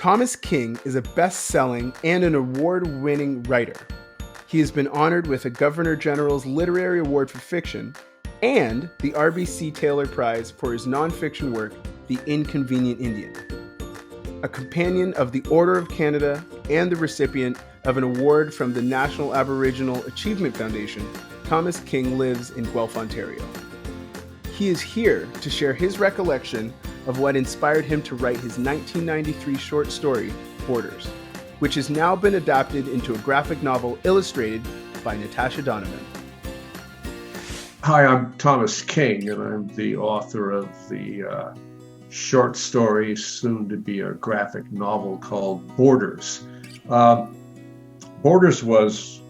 Thomas King is a best-selling and an award-winning writer. He has been honored with a Governor General's Literary Award for Fiction and the RBC Taylor Prize for his nonfiction work, The Inconvenient Indian. A companion of the Order of Canada and the recipient of an award from the National Aboriginal Achievement Foundation, Thomas King lives in Guelph, Ontario. He is here to share his recollection of what inspired him to write his 1993 short story, Borders, which has now been adapted into a graphic novel illustrated by Natasha Donovan. Hi, I'm Thomas King, and I'm the author of the short story, soon to be a graphic novel called Borders. Borders was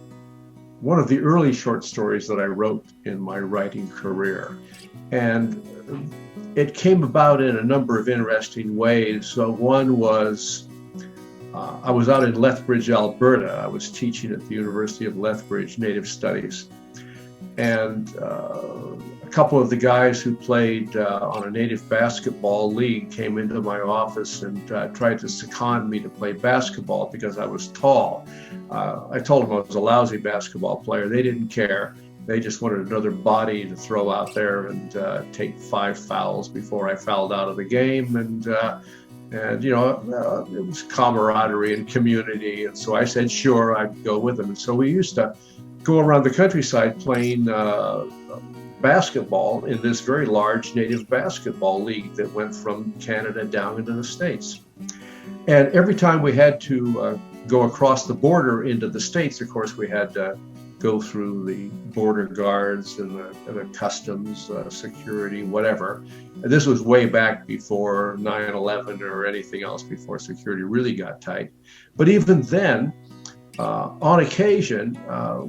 one of the early short stories that I wrote in my writing career. And it came about in a number of interesting ways. So one was, I was out in Lethbridge, Alberta. I was teaching at the University of Lethbridge Native Studies. And a couple of the guys who played on a Native basketball league came into my office and tried to second me to play basketball because I was tall. I told them I was a lousy basketball player. They didn't care. They just wanted another body to throw out there and take 5 fouls before I fouled out of the game. And you know, it was camaraderie and community. And so I said, sure, I'd go with them. And so we used to go around the countryside playing basketball in this very large Native basketball league that went from Canada down into the States. And every time we had to go across the border into the States, of course, we had to go through the border guards and the customs, security, whatever. And this was way back before 9/11 or anything else, before security really got tight. But even then, on occasion,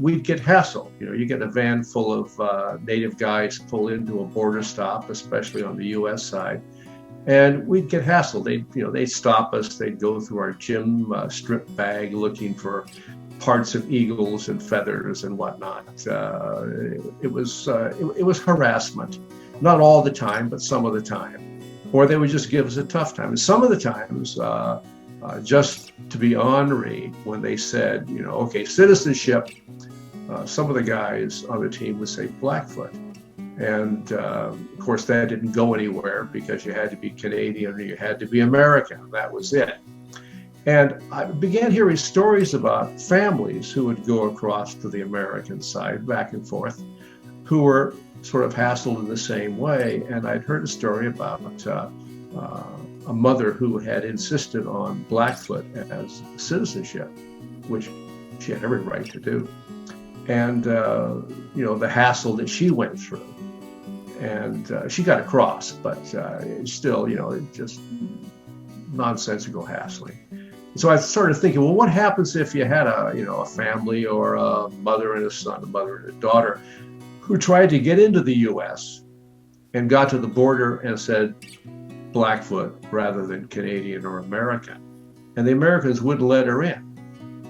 we'd get hassled. You know, you get a van full of Native guys pull into a border stop, especially on the U.S. side, and we'd get hassled. They'd stop us. They'd go through our gym strip bag looking for parts of eagles and feathers and whatnot. It was harassment, not all the time, but some of the time. Or they would just give us a tough time. And some of the times, just to be ornery, when they said, you know, okay, citizenship, some of the guys on the team would say Blackfoot. And of course, that didn't go anywhere because you had to be Canadian or you had to be American. That was it. And I began hearing stories about families who would go across to the American side, back and forth, who were sort of hassled in the same way. And I'd heard a story about a mother who had insisted on Blackfoot as citizenship, which she had every right to do. And, you know, the hassle that she went through. And she got across, but still, you know, just nonsensical hassling. So I started thinking, well, what happens if you had a family or a mother and a son, a mother and a daughter who tried to get into the U.S. and got to the border and said Blackfoot rather than Canadian or American, and the Americans wouldn't let her in.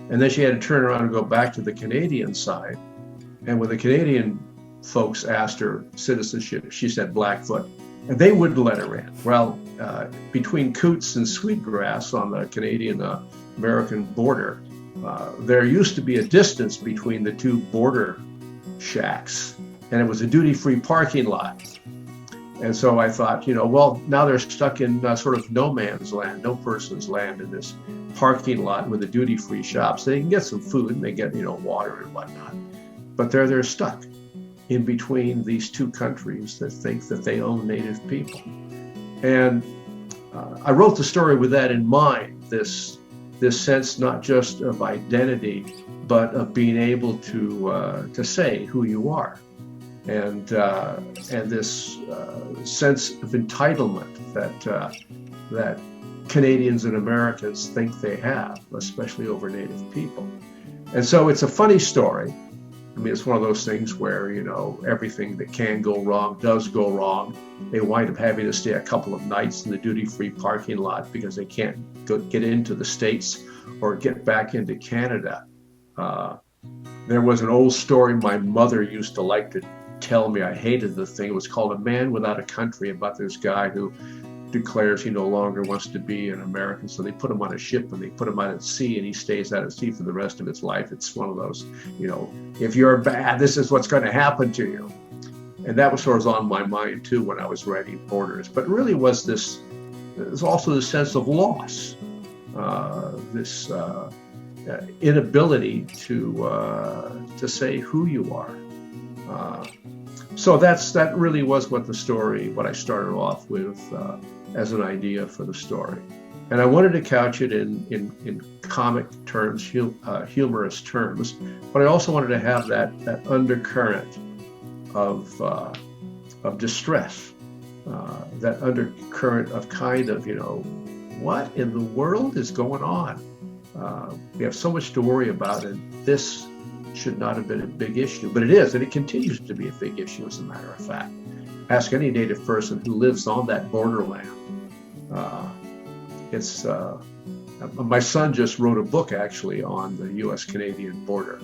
And then she had to turn around and go back to the Canadian side. And when the Canadian folks asked her citizenship, she said Blackfoot, and they wouldn't let her in. Well, between Coots and Sweetgrass on the Canadian-American border, there used to be a distance between the two border shacks, and it was a duty-free parking lot. And so I thought, you know, well, now they're stuck in sort of no man's land, no person's land in this parking lot with the duty-free shops. They can get some food and they get, you know, water and whatnot. But they're stuck in between these two countries that think that they own Native people. And I wrote the story with that in mind, this sense not just of identity, but of being able to say who you are. And this sense of entitlement that Canadians and Americans think they have, especially over Native people. And so it's a funny story. I mean, it's one of those things where, you know, everything that can go wrong does go wrong. They wind up having to stay a couple of nights in the duty-free parking lot because they can't get into the States or get back into Canada. There was an old story my mother used to like to tell me. I hated the thing. It was called A Man Without a Country, about this guy who declares he no longer wants to be an American. So they put him on a ship and they put him out at sea, and he stays out at sea for the rest of his life. It's one of those, if you're bad, this is what's going to happen to you. And that was sort of on my mind too when I was writing Borders. But really there's also this sense of loss, this inability to say who you are. So that really was what I started off with as an idea for the story. And I wanted to couch it in comic terms, humorous terms, but I also wanted to have that undercurrent of distress, that undercurrent of kind of, what in the world is going on? We have so much to worry about, and this should not have been a big issue, but it is, and it continues to be a big issue, as a matter of fact. Ask any Native person who lives on that borderland. My son just wrote a book actually on the U.S.-Canadian border,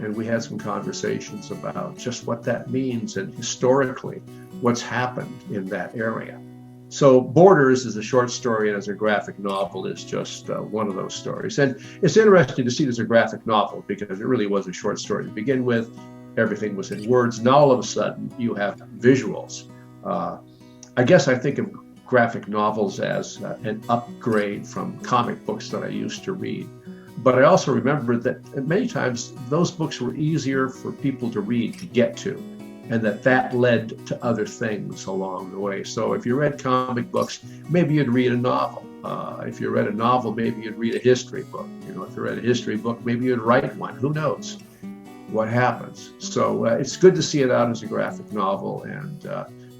and we had some conversations about just what that means and historically what's happened in that area. So Borders is a short story, and as a graphic novel is just one of those stories. And it's interesting to see it as a graphic novel because it really was a short story to begin with. Everything was in words. Now all of a sudden you have visuals. I guess I think of graphic novels as an upgrade from comic books that I used to read. But I also remember that many times those books were easier for people to read, to get to, and that led to other things along the way. So if you read comic books, maybe you'd read a novel. If you read a novel, maybe you'd read a history book. If you read a history book, maybe you'd write one. Who knows what happens? So it's good to see it out as a graphic novel, and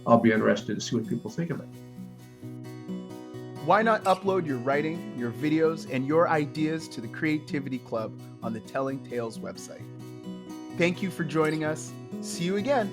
I'll be interested to see what people think of it. Why not upload your writing, your videos, and your ideas to the Creativity Club on the Telling Tales website? Thank you for joining us. See you again.